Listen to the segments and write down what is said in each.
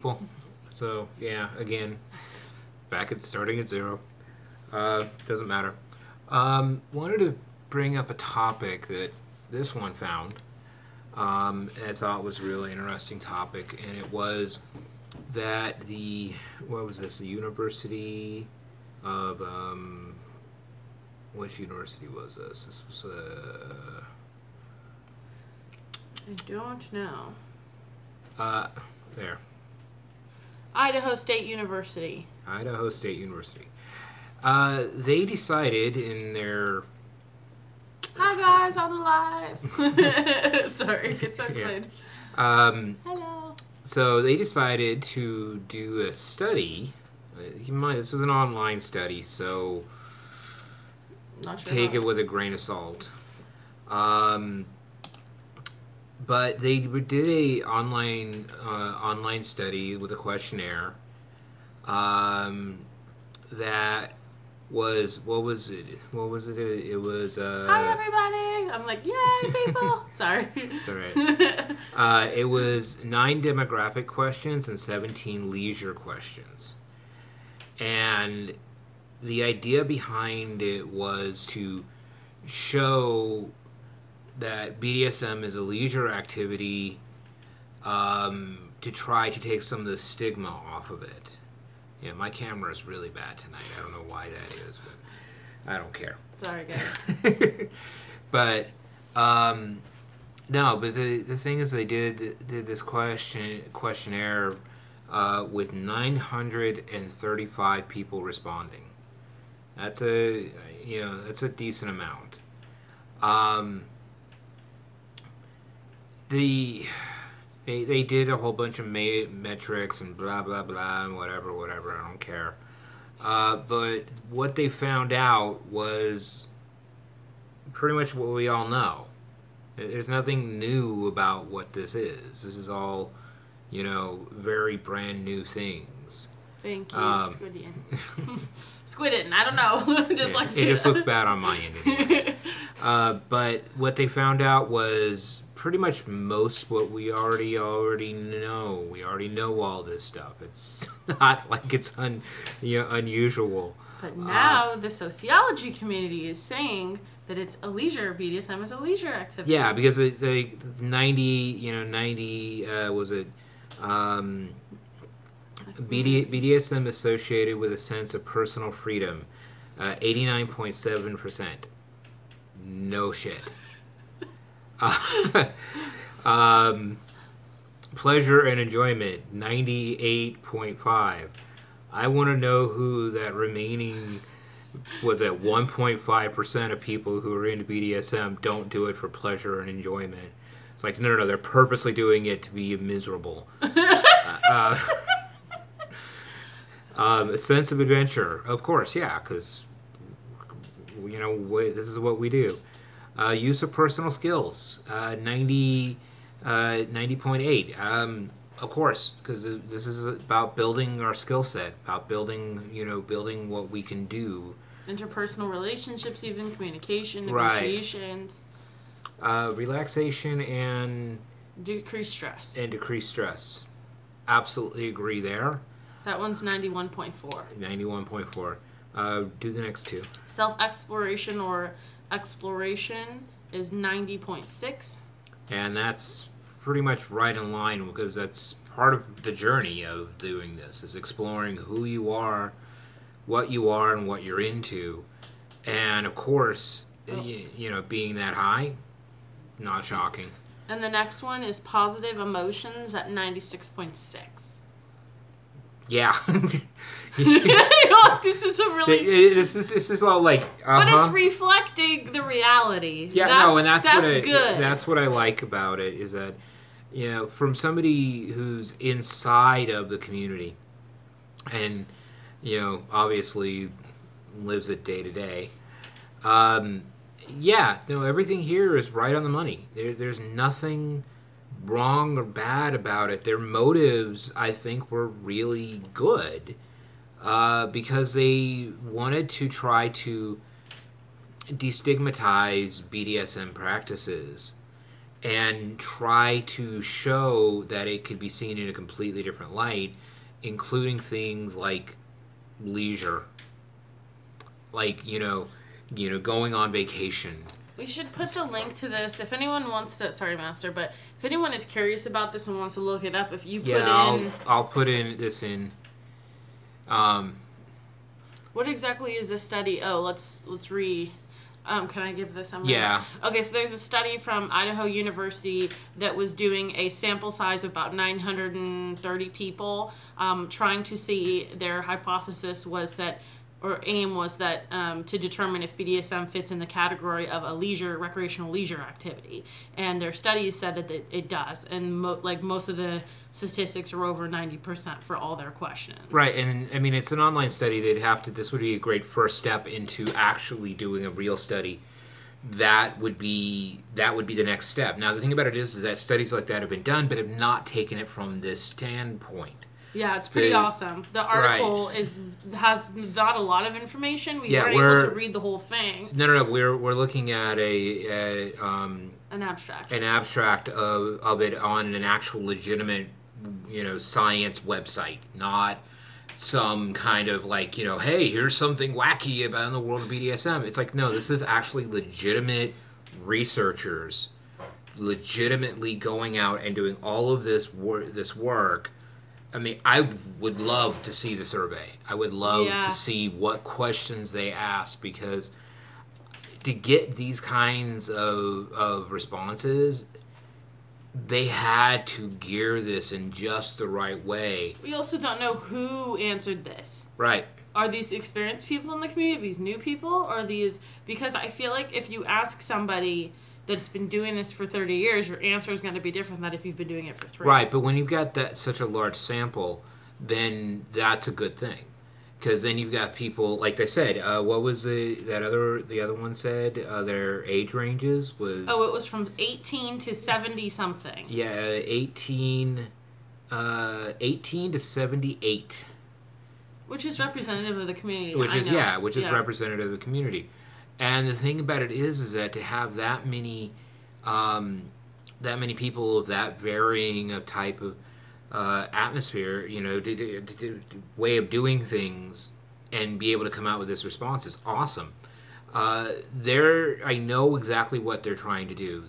Well, so yeah, again, back at starting at zero. Doesn't matter. Wanted to bring up a topic that this one found. I thought was a really interesting topic, and it was that the what was this? The University of which university was this? This was I don't know. uh there, Idaho State University. Idaho State University. They decided in their Hi guys, I'm live. Sorry, it's so Yeah. good. Hello. So they decided to do a study. This is an online study, so Not sure. take it with a grain of salt. But they did a online study with a questionnaire. That was what was it? What was it? It was Hi everybody. I'm like, yay people. Sorry. It's alright. It was 9 demographic questions and 17 leisure questions. And the idea behind it was to show that BDSM is a leisure activity, to try to take some of the stigma off of it. Yeah, my camera is really bad tonight. I don't know why that is, but I don't care. Sorry guys. But no, but the thing is, they did this questionnaire with 935 people responding. That's that's a decent amount. They did a whole bunch of metrics and blah blah blah and whatever. I don't care. But what they found out was pretty much what we all know. There's nothing new about what this is. This is all, very brand new things. Thank you, Squidian. Squidin, I don't know. It just looks bad on my end anyways. But what they found out was pretty much most what we already know. We already know all this stuff. It's not like it's unusual. But now the sociology community is saying that it's a leisure. BDSM is a leisure activity. Yeah, because the 90 was it BDSM associated with a sense of personal freedom, 89.7%. No shit. Pleasure and enjoyment, 98.5. I want to know who that remaining was at 1.5% of people who are into BDSM don't do it for pleasure and enjoyment. It's like, no, they're purposely doing it to be miserable. A sense of adventure, of course, yeah, because, this is what we do. Use of personal skills, 90.8. Of course, because this is about building our skill set, about building what we can do. Interpersonal relationships, even communication, Right. negotiations. Relaxation and decrease stress. Absolutely agree there. That one's 91.4. 91.4. Do the next two. Self-exploration or exploration is 90.6. And that's pretty much right in line, because that's part of the journey of doing this, is exploring who you are, and what you're into. And of course, being that high, not shocking. And the next one is positive emotions at 96.6. Yeah. This is a really... This is all like... But it's reflecting the reality. Yeah, that's good. That's what I like about it, is that, from somebody who's inside of the community and, obviously lives it day to day, everything here is right on the money. There's nothing wrong or bad about it. Their motives, I think, were really good, because they wanted to try to destigmatize BDSM practices and try to show that it could be seen in a completely different light, including things like leisure, like going on vacation. We should put the link to this if anyone wants to. Sorry, Master, but if anyone is curious about this and wants to look it up, if you put in. I'll put in this in. What exactly is this study? Oh, let's read. Can I give this summary? Yeah. Okay, so there's a study from Idaho University that was doing a sample size of about 930 people, trying to see, their hypothesis was that, or aim was that, to determine if BDSM fits in the category of a recreational leisure activity. And their studies said that it does. And most of the statistics are over 90% for all their questions. Right, and I mean, it's an online study. This would be a great first step into actually doing a real study. That would be the next step. Now, the thing about it is that studies like that have been done, but have not taken it from this standpoint. Yeah, it's pretty awesome. The article has not a lot of information. We weren't able to read the whole thing. No. We're looking at an abstract. An abstract of it on an actual legitimate, science website, not some kind of hey, here's something wacky about in the world of BDSM. It's like, no, this is actually legitimate researchers legitimately going out and doing all of this work. I mean, I would love to see the survey. I would love to see what questions they ask, because to get these kinds of responses, they had to gear this in just the right way. We also don't know who answered this. Right. Are these experienced people in the community? Are these new people? Or are these... Because I feel like if you ask somebody that's been doing this for 30 years, your answer is going to be different than if you've been doing it for 3. Right, but when you've got such a large sample, then that's a good thing. Because then you've got people, like they said, what was the other one said? Their age ranges was... Oh, it was from 18 to 70 something. Yeah, 18 to 78. Which is representative of the community. Which is representative of the community. And the thing about it is that to have that many people of that varying of type of atmosphere, way of doing things, and be able to come out with this response is awesome. I know exactly what they're trying to do.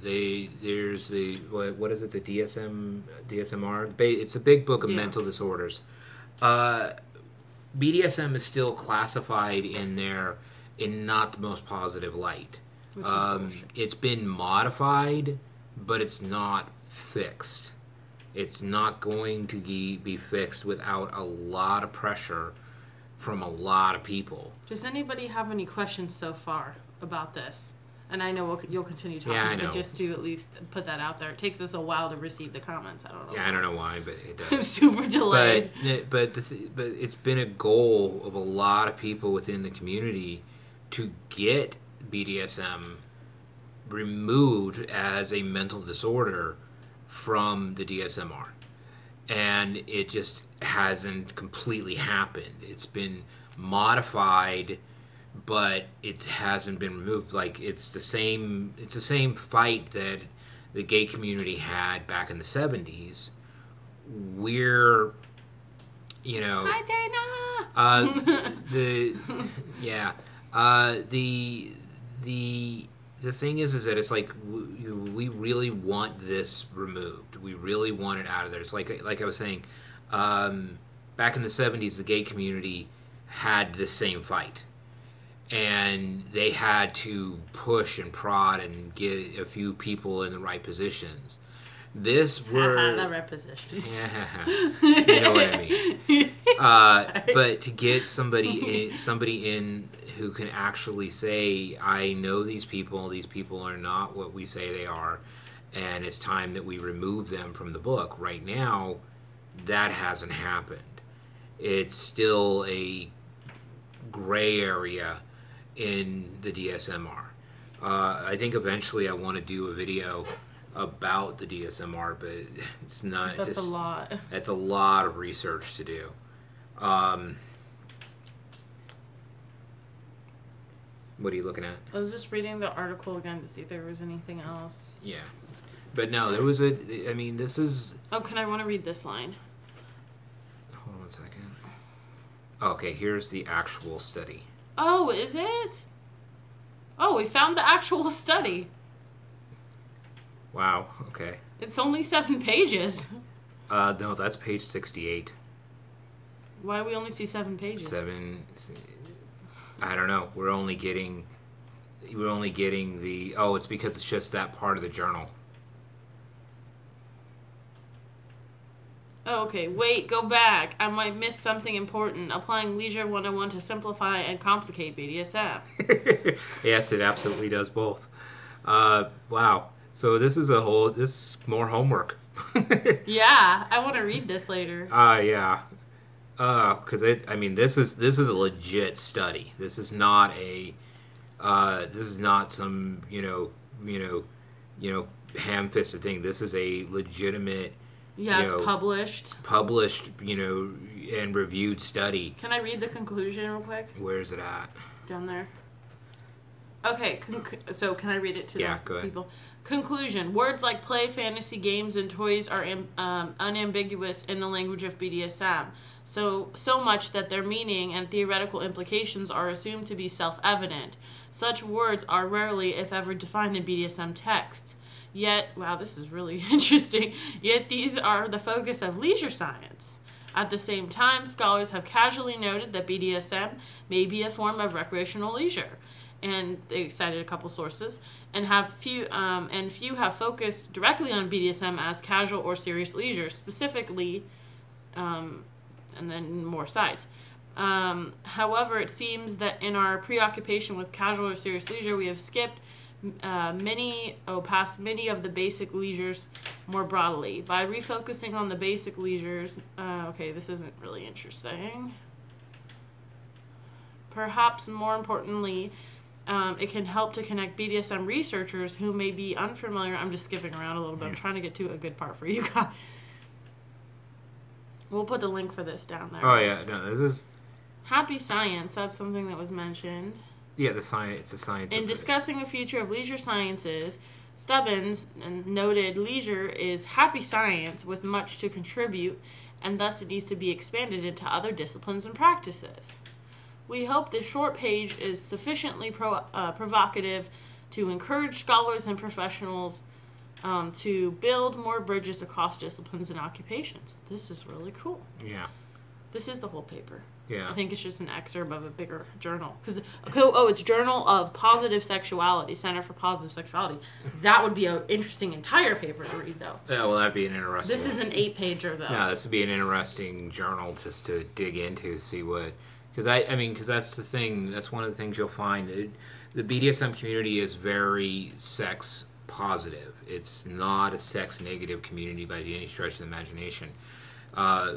There's the what is it? The DSMR. It's a big book of mental disorders. BDSM is still classified in not the most positive light. Which is bullshit. It's been modified, but it's not fixed. It's not going to be fixed without a lot of pressure from a lot of people. Does anybody have any questions so far about this? And I know you'll continue talking, I know. But just to at least put that out there. It takes us a while to receive the comments. I don't know. Yeah, I don't know why, but it does. Super delayed. But it's been a goal of a lot of people within the community to get BDSM removed as a mental disorder from the DSMR. And it just hasn't completely happened. It's been modified, but it hasn't been removed. Like, it's the same fight that the gay community had back in the 70s. We're, Hi, Dana! The thing is that it's like we really want this removed. We really want it out of there. It's like I was saying, back in the 70s, the gay community had the same fight, and they had to push and prod and get a few people in the right positions. The right positions. You know what I mean. But to get somebody in who can actually say, I know these people are not what we say they are, and it's time that we remove them from the book. Right now, that hasn't happened. It's still a gray area in the DSMR. I think eventually I want to do a video about the DSMR, but it's not. That's a lot. That's a lot of research to do. What are you looking at? I was just reading the article again to see if there was anything else. Yeah. But no, there was a. I mean, this is. Oh, I want to read this line. Hold on 1 second. Okay, here's the actual study. Oh, is it? Oh, we found the actual study. Wow. Okay. It's only 7 pages. No, that's page 68. Why we only see 7 pages? 7. I don't know. We're only getting the. Oh, it's because it's just that part of the journal. Oh, okay. Wait, go back. I might miss something important. Applying Leisure 101 to simplify and complicate BDSM. Yes, it absolutely does both. Wow. So this is more homework. Yeah, I want to read this later. Yeah. Because this is a legit study. This is not some ham-fisted thing. This is a legitimate. Yeah, it's published. Published, and reviewed study. Can I read the conclusion real quick? Where's it at? Down there. Okay, so can I read it to go ahead. People? Conclusion. Words like play, fantasy, games, and toys are unambiguous in the language of BDSM. So much that their meaning and theoretical implications are assumed to be self-evident. Such words are rarely, if ever, defined in BDSM texts. Yet, wow, this is really interesting, yet these are the focus of leisure science. At the same time, scholars have casually noted that BDSM may be a form of recreational leisure, and they cited a couple sources, and few have focused directly on BDSM as casual or serious leisure, specifically, and then more sites. However, it seems that in our preoccupation with casual or serious leisure, we have skipped past many of the basic leisures more broadly. By refocusing on the basic leisures, this isn't really interesting. Perhaps more importantly, it can help to connect BDSM researchers who may be unfamiliar. I'm just skipping around a little bit. I'm trying to get to a good part for you guys. We'll put the link for this down there. Oh yeah, no, this is Happy Science. That's something that was mentioned. Yeah, it's a science. In discussing the future of leisure sciences, Stubbins noted leisure is happy science with much to contribute, and thus it needs to be expanded into other disciplines and practices. We hope this short page is sufficiently provocative to encourage scholars and professionals to build more bridges across disciplines and occupations. This is really cool. Yeah. This is the whole paper. Yeah. I think it's just an excerpt of a bigger journal. It's Journal of Positive Sexuality, Center for Positive Sexuality. That would be an interesting entire paper to read, though. Yeah, well, that'd be an interesting. This is an 8-pager, though. Yeah, this would be an interesting journal just to dig into, see what. Because that's the thing. That's one of the things you'll find. The BDSM community is very sex positive. It's not a sex negative community by any stretch of the imagination.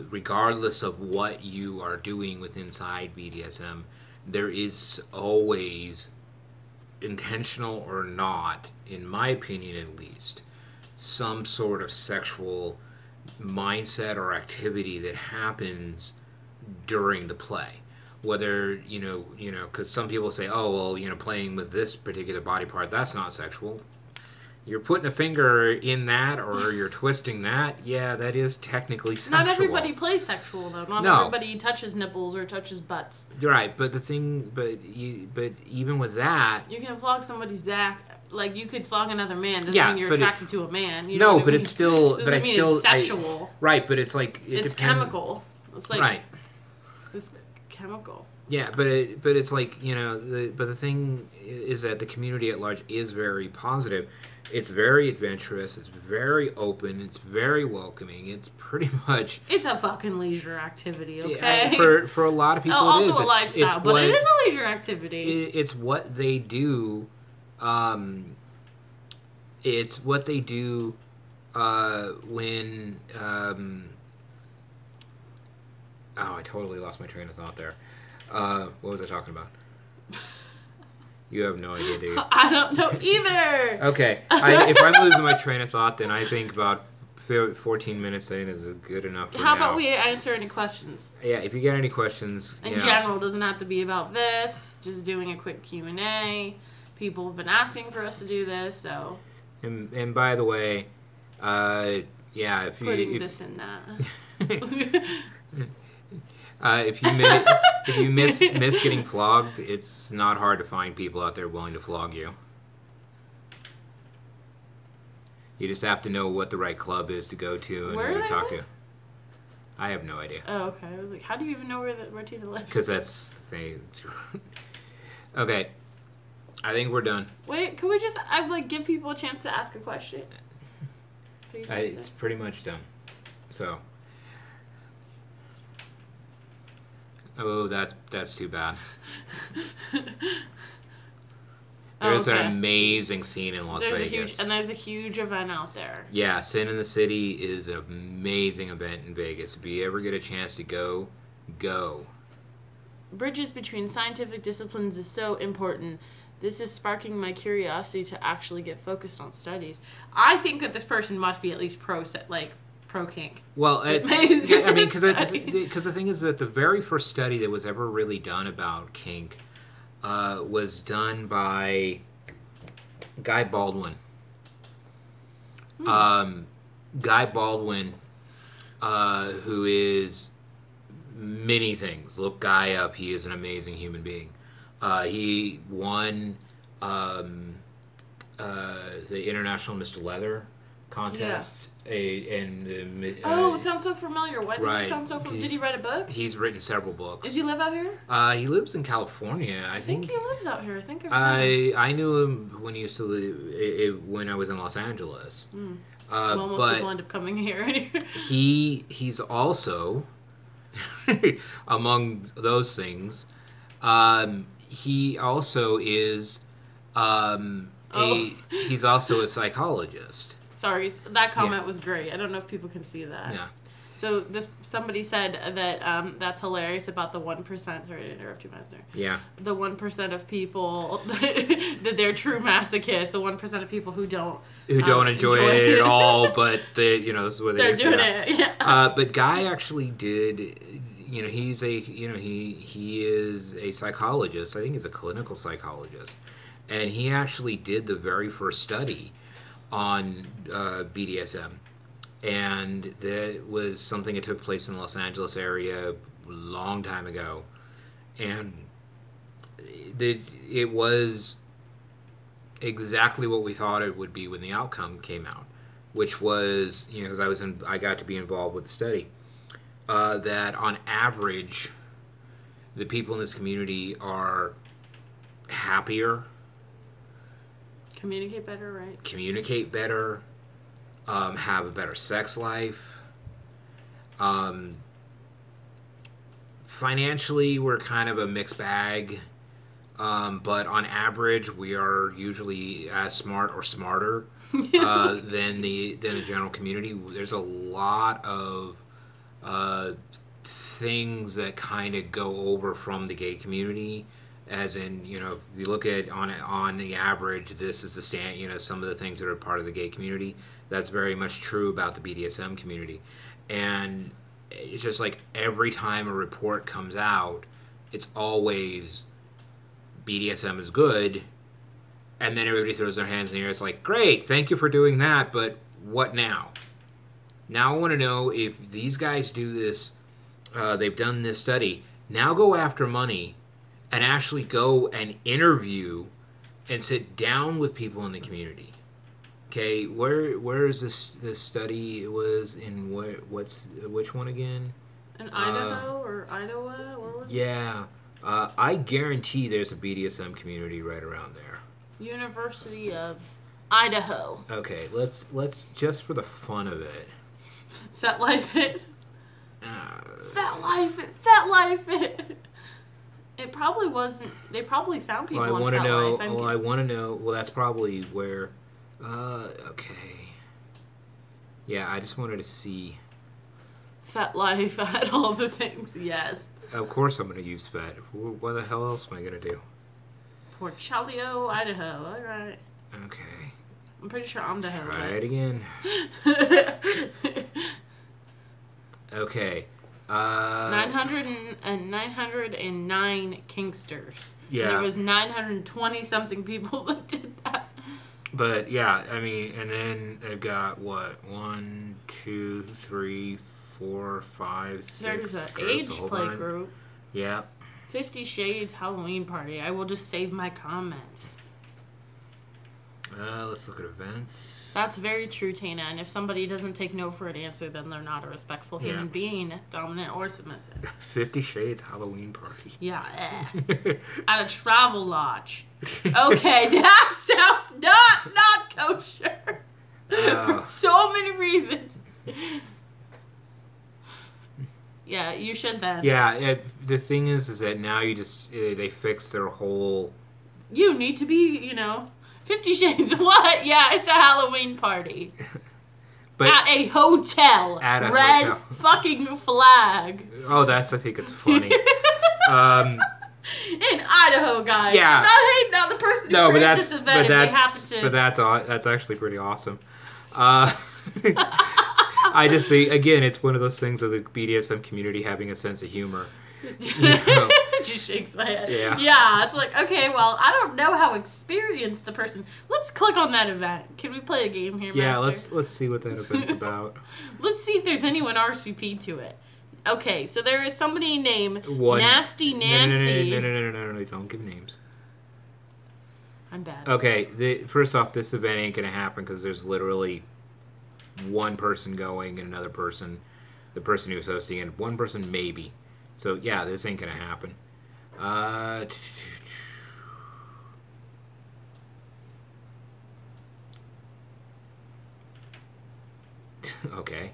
Regardless of what you are doing with inside BDSM, there is always, intentional or not, in my opinion at least, some sort of sexual mindset or activity that happens during the play. Whether, because some people say, oh, well, playing with this particular body part, that's not sexual. You're putting a finger in that, or you're twisting that. Yeah, that is technically sexual. Not everybody plays sexual, though. Not everybody touches nipples or touches butts. Right, but even with that, you can flog somebody's back. Like you could flog another man. Doesn't mean you're attracted to a man. You know but it's still. Doesn't mean it's sexual. Right, but it's like it's chemical. It's like right. It's chemical. Yeah, but it's like but the thing is that the community at large is very positive. It's very adventurous. It's very open. It's very welcoming. It's pretty much. It's a fucking leisure activity, okay? For a lot of people, also it is. A lifestyle, but it is a leisure activity. It's what they do. It's what they do when. I totally lost my train of thought there. What was I talking about? You have no idea, do you? I don't know either. Okay. If I'm losing my train of thought, then I think about 14 minutes in is good enough for How now. about we answer any questions? Yeah, if you get any questions. In general, doesn't have to be about this. Just doing a quick Q&A. People have been asking for us to do this, so. And by the way, Yeah, Putting this in that. If you miss getting flogged, it's not hard to find people out there willing to flog you. You just have to know what the right club is to go to and who to talk to. I have no idea. Oh, okay. I was like, how do you even know where Tina lives? Because that's the thing. Okay, I think we're done. Wait, can we just give people a chance to ask a question? It's pretty much done. So. Oh, that's too bad. There's an amazing scene in Las Vegas. There's a huge event out there. Yeah, Sin in the City is an amazing event in Vegas. If you ever get a chance to go. Bridges between scientific disciplines is so important. This is sparking my curiosity to actually get focused on studies. I think that this person must be at least pro kink. Well, I mean, because the thing is that the very first study that was ever really done about kink was done by Guy Baldwin. Guy Baldwin, who is many things. Look Guy up. He is an amazing human being. He won the International Mr. Leather contest. Sounds so familiar. Why does it sound so familiar? Did he write a book? He's written several books. Does he live out here? He lives in California. I think he lives out here. I knew him when he used to live when I was in Los Angeles. Well, most people end up coming here anyway. He's also among those things. He also is he's also a psychologist. Sorry, that comment was great. I don't know if people can see that. Yeah. So somebody said that that's hilarious about the 1%. Sorry to interrupt you, Master. Yeah. The 1% of people that they're true masochists. The 1% of people who don't enjoy it at all, but this is what they're doing it. Yeah. But Guy actually did. He's he is a psychologist. I think he's a clinical psychologist, and he actually did the very first study on BDSM. And that was something that took place in the Los Angeles area a long time ago. And it was exactly what we thought it would be when the outcome came out, which was, because I got to be involved with the study, that on average, the people in this community are happier. Communicate better, right? Have a better sex life. Financially, we're kind of a mixed bag, but on average, we are usually as smart or smarter than the general community. There's a lot of things that kind of go over from the gay community. As in, if you look at on the average, this is the some of the things that are part of the gay community. That's very much true about the BDSM community. And it's just like every time a report comes out, it's always BDSM is good. And then everybody throws their hands in the air. It's like, great, thank you for doing that, but what now? Now I want to know if these guys do this, they've done this study, now go after money and actually go and interview and sit down with people in the community. Okay, where is this study? It was in which one again? In Idaho or Iowa? Where was it? Yeah, I guarantee there's a BDSM community right around there. University of Idaho. Okay, let's just for the fun of it. Fat life it. Fat life it. It probably wasn't. They probably found people. I want to know. I want to know. Well, that's probably where. Okay. Yeah, I just wanted to see. Fat life had all the things. Yes. Of course, I'm going to use fat. What the hell else am I going to do? Port Chalio, Idaho. All right. Okay. I'm pretty sure I'm Idaho. Try it again. Okay. 909 kinksters. Yeah. There was 920 something people that did that. But yeah, I mean, and then they've got what 1, 2, 3, 4, 5, 6. There's an groups, age play group. Yeah. 50 Shades Halloween Party. I will just save my comments. Let's look at events. That's very true, Tana. And if somebody doesn't take no for an answer, then they're not a respectful human being, dominant or submissive. 50 Shades Halloween Party. Yeah. At a travel lodge. Okay, that sounds not kosher. For so many reasons. Yeah, you should then. Yeah, the thing is that now you just, they fix their whole... You need to be, 50 Shades what? Yeah, it's a Halloween party. But at a hotel. At a Red hotel. fucking flag. Oh, I think it's funny. In Idaho, guys. Yeah. I'm not hating on the person who created this event if they happen to. But that's actually pretty awesome. I just think, again, it's one of those things of the BDSM community having a sense of humor. She shakes my head. Yeah, it's like, okay, well, I don't know how experienced the person. Let's click on that event. Can we play a game here, Master? let's see what that event's about. Let's see if there's anyone RSVP'd to it. Okay, so there is somebody named Nasty Nancy. No, don't give names. I'm bad. Okay, first off, this event ain't gonna happen because there's literally one person going and another person, the person who's hosting, and one person maybe. So yeah, this ain't gonna happen. Okay.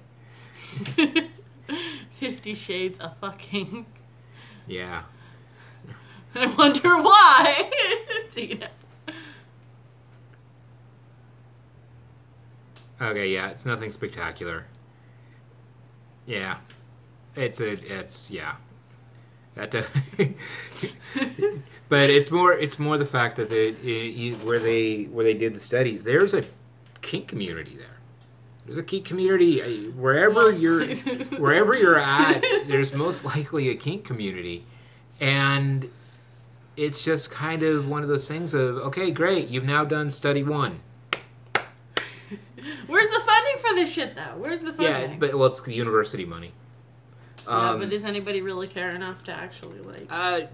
50 Shades of fucking. Yeah. I wonder why. Tina. Okay, yeah, it's nothing spectacular. Yeah. It's yeah. That but it's more the fact that where they did the study, there's a kink community there. There's a kink community wherever you're at. There's most likely a kink community, and it's just kind of one of those things of, okay, great, you've now done study 1. Where's the funding for this shit, though? Where's the funding? Yeah, but it's the university money. Yeah, but does anybody really care enough to actually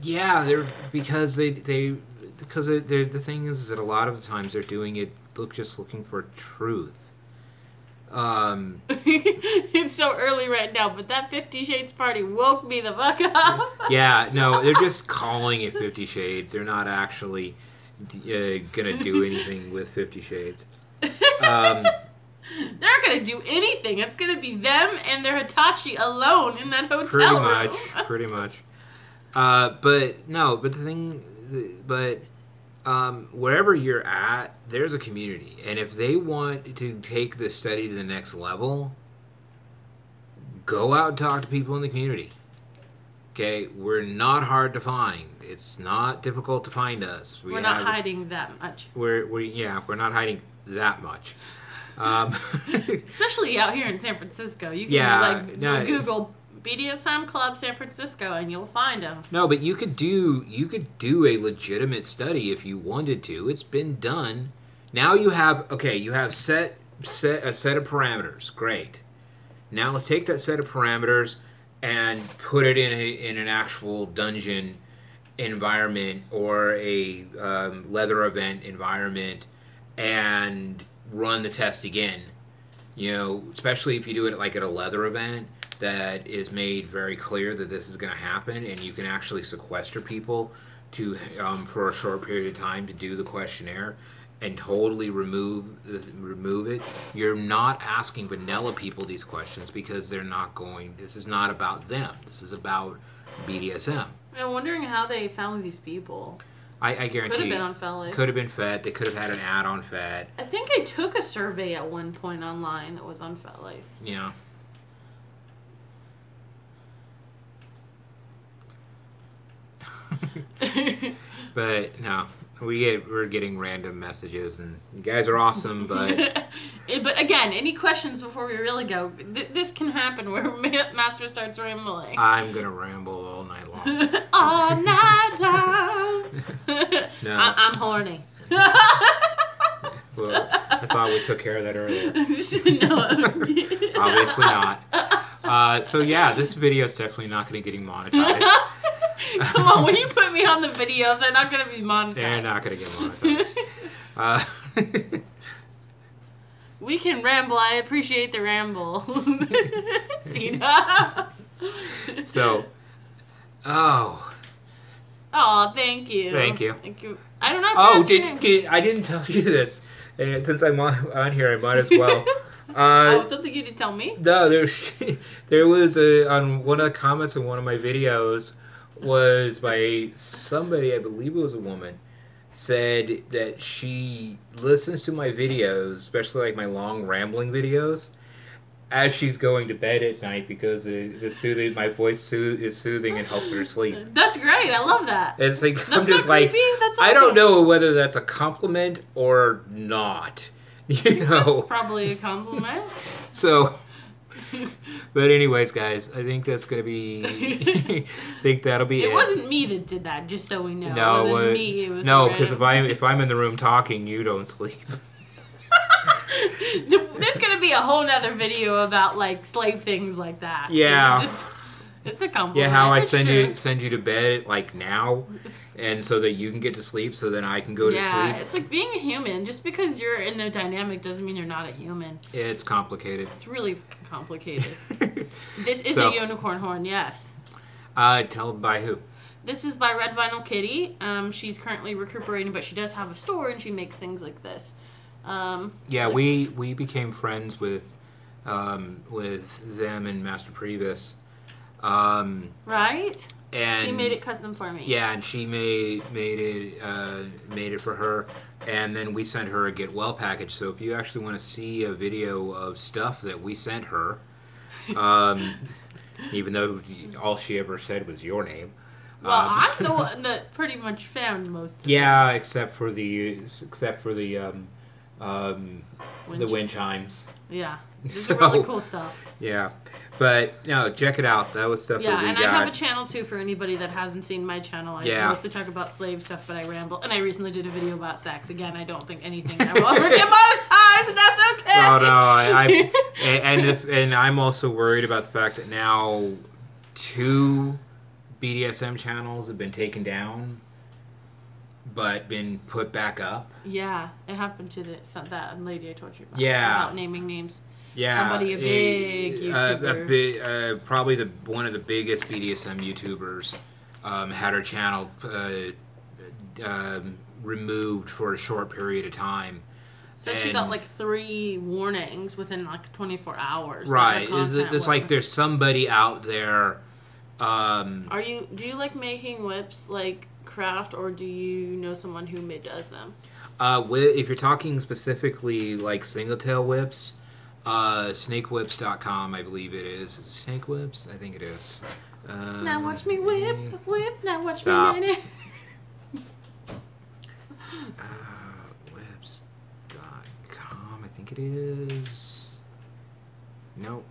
yeah, because the thing is that a lot of the times they're doing it just looking for truth. It's so early right now, but that 50 Shades party woke me the fuck up. Yeah, no, they're just calling it 50 Shades. They're not actually gonna do anything with 50 Shades. They're not gonna do anything. It's gonna be them and their Hitachi alone in that hotel room. Pretty much. But wherever you're at, there's a community, and if they want to take the study to the next level, go out and talk to people in the community. Okay, we're not hard to find. It's not difficult to find us. We're not hiding that much. We're not hiding that much. Especially out here in San Francisco. You can Google BDSM Club San Francisco and you'll find them. No, but you could do a legitimate study if you wanted to. It's been done. Now you have set a set of parameters. Great. Now let's take that set of parameters and put it in an actual dungeon environment or a leather event environment and run the test again. Especially if you do it at a leather event that is made very clear that this is going to happen, and you can actually sequester people to for a short period of time to do the questionnaire and totally remove it. You're not asking vanilla people these questions because they're not going. This is not about them. This is about BDSM. I'm wondering how they found these people. I guarantee. Could have been on FedLife. Could have been Fed. They could have had an ad on Fed. I think I took a survey at one point online that was on FedLife. Yeah. But no, we're getting random messages, and you guys are awesome. But but again, any questions before we really go? This can happen where Master starts rambling. I'm gonna ramble all night long. All night long. No. I'm horny. Well, I thought we took care of that earlier. No. Obviously not. So yeah, this video is definitely not going to get monetized. Come on, when you put me on the videos, they're not going to be monetized. They're not going to get monetized. We can ramble. I appreciate the ramble. Tina. So, oh, thank you. Thank you. Thank you. I don't know. I didn't tell you this, and since I'm on here, I might as well. Something you didn't tell me? No, there was on one of the comments in one of my videos was by somebody, I believe it was a woman, said that she listens to my videos, especially like my long rambling videos, as she's going to bed at night because my voice is soothing and helps her sleep. That's great. I love that. It's like That's I'm just not like creepy. That's awesome. I don't know whether that's a compliment or not. You know, That's probably a compliment. So, but anyways, guys, I think that's gonna be. I think that'll be it. It wasn't me that did that. Just so we know. No, it wasn't me. It was no, because if I'm in the room talking, you don't sleep. There's gonna be a whole nother video about like slave things like that. Yeah. It's a compliment. Yeah, how I send you to bed like now, and so that you can get to sleep, so then I can go to sleep. Yeah, it's like being a human. Just because you're in a dynamic doesn't mean you're not a human. It's complicated. It's really complicated. This is a unicorn horn, yes. Tell by who? This is by Red Vinyl Kitty. She's currently recuperating, but she does have a store and she makes things like this. Yeah, we became friends with them and Master Previs. Right? And she made it custom for me. Yeah, and she made it for her, and then we sent her a get well package. So if you actually want to see a video of stuff that we sent her, even though all she ever said was your name. Well, I'm the one that pretty much found most. Yeah, except for the wind chimes. Yeah, this is really cool stuff. Yeah, but no, check it out. That was stuff that we got. Yeah, and I have a channel too for anybody that hasn't seen my channel. I mostly talk about slave stuff, but I ramble. And I recently did a video about sex. Again, I don't think anything I will ever get monetized, and that's okay. Oh no, and I'm also worried about the fact that now 2 BDSM channels have been taken down, but been put back up. Yeah, it happened to that lady I told you about. Yeah. Without naming names. Yeah. Somebody, a big YouTuber. Probably one of the biggest BDSM YouTubers had her channel removed for a short period of time. Said she got like 3 warnings within like 24 hours. Right. It's like there's somebody out there. Do you like making whips like craft, or do you know someone who does them? If you're talking specifically like single tail whips, snakewhips.com, I believe it is. Is it Snake Whips? I think it is. Now watch me whip, now watch stop. me whips.com, I think it is. Nope.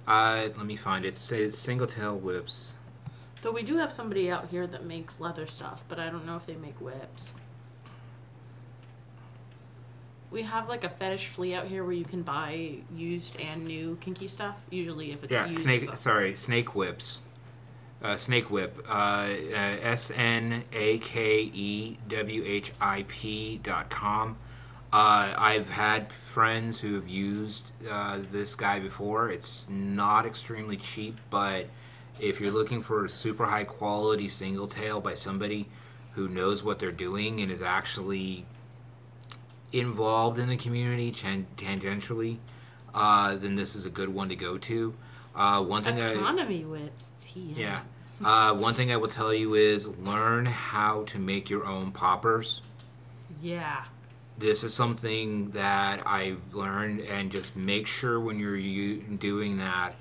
Let me find it. It's single tail whips. Though we do have somebody out here that makes leather stuff, but I don't know if they make whips. We have like a fetish flea out here where you can buy used and new kinky stup. Usually if it's used. Snake Whips. Snake Whip. SNAKEWHIP.com. I've had friends who have used this guy before. It's not extremely cheap, but if you're looking for a super high quality single tail by somebody who knows what they're doing and is actually involved in the community tangentially, then this is a good one to go to. Economy whips. Yeah. One thing I will tell you is learn how to make your own poppers. Yeah. This is something that I've learned, and just make sure when you're doing that,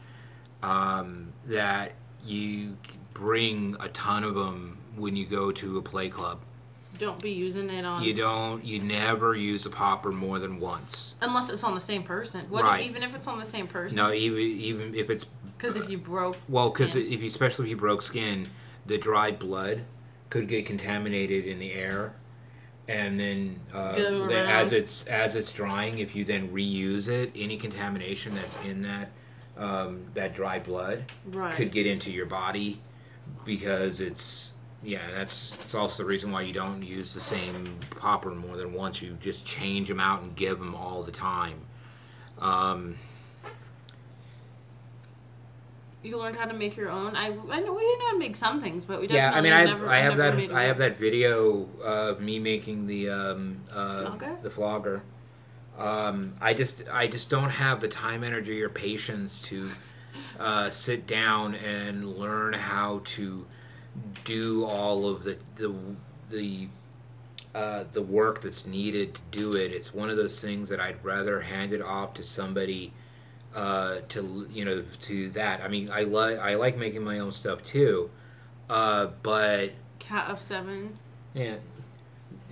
that you bring a ton of them when you go to a play club. Don't be using it on... You never use a popper more than once. Unless it's on the same person. Even if it's on the same person? No, even if it's... Because if you broke because especially if you broke skin, the dried blood could get contaminated in the air. and then Go as around. it's drying, if you then reuse it, any contamination that's in that dried blood Right. could get into your body, because that's also the reason why you don't use the same popper more than once. You just change them out and give them all the time. Um, You learned how to make your own. I know we know how to make some things, but we yeah, I definitely mean, never. I have never that made I have a that video of me making flogger? the flogger. I just don't have the time, energy, or patience to sit down and learn how to do all of the the work that's needed to do it. It's one of those things that I'd rather hand it off to somebody to that. I mean, I like making my own stuff too, but Cat of 7. yeah,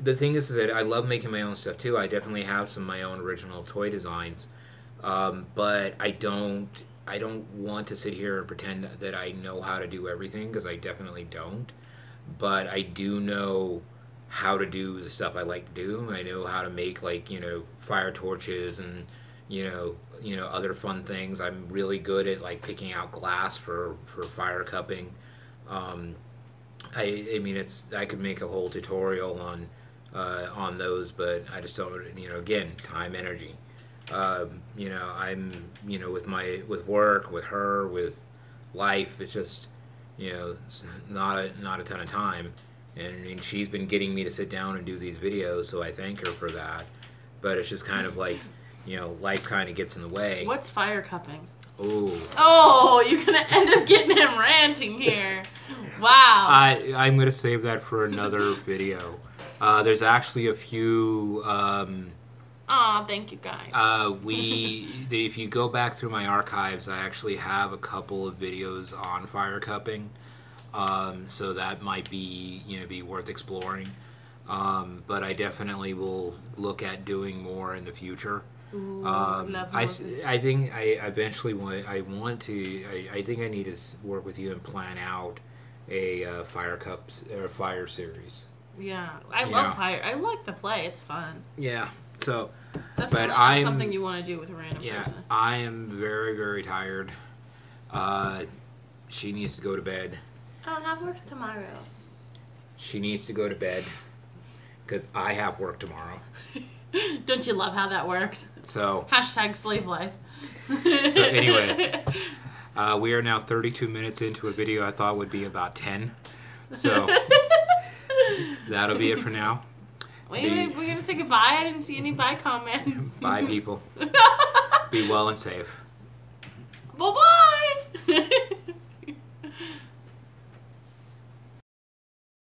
the thing is that I love making my own stuff too. I definitely have some of my own original toy designs, but I don't want to sit here and pretend that I know how to do everything, because I definitely don't. But I do know how to do the stuff I like to do. I know how to make, like, fire torches and other fun things. I'm really good at, like, picking out glass for fire cupping. Um, I mean, I could make a whole tutorial on those, but I just don't. Again, time, energy. I'm with work, with her, with life. It's just it's not a ton of time, and I mean, she's been getting me to sit down and do these videos, so I thank her for that. But it's just kind of like, life kind of gets in the way. What's fire cupping? Oh. Oh, you're gonna end up getting him ranting here. Wow. I'm gonna save that for another video. There's actually a few. Aw, thank you guys. If you go back through my archives, I actually have a couple of videos on fire cupping. So that might be worth exploring. But I definitely will look at doing more in the future. Ooh, love I more. think I eventually want to. I think I need to work with you and plan out a fire cups or fire series. Yeah, I You love know. fire. I like to play. It's fun. Yeah. So, Definitely but not something you want to do with a random yeah, person. I am very, very tired. Uh, she needs to go to bed. I don't have work tomorrow. She needs to go to bed because I have work tomorrow. Don't you love how that works? So, Hashtag slave life. anyways, we are now 32 minutes into a video I thought would be about 10. So, that'll be it for now. Wait, we're gonna say goodbye. I didn't see any bye comments. Bye, people. Be well and safe. Bye bye.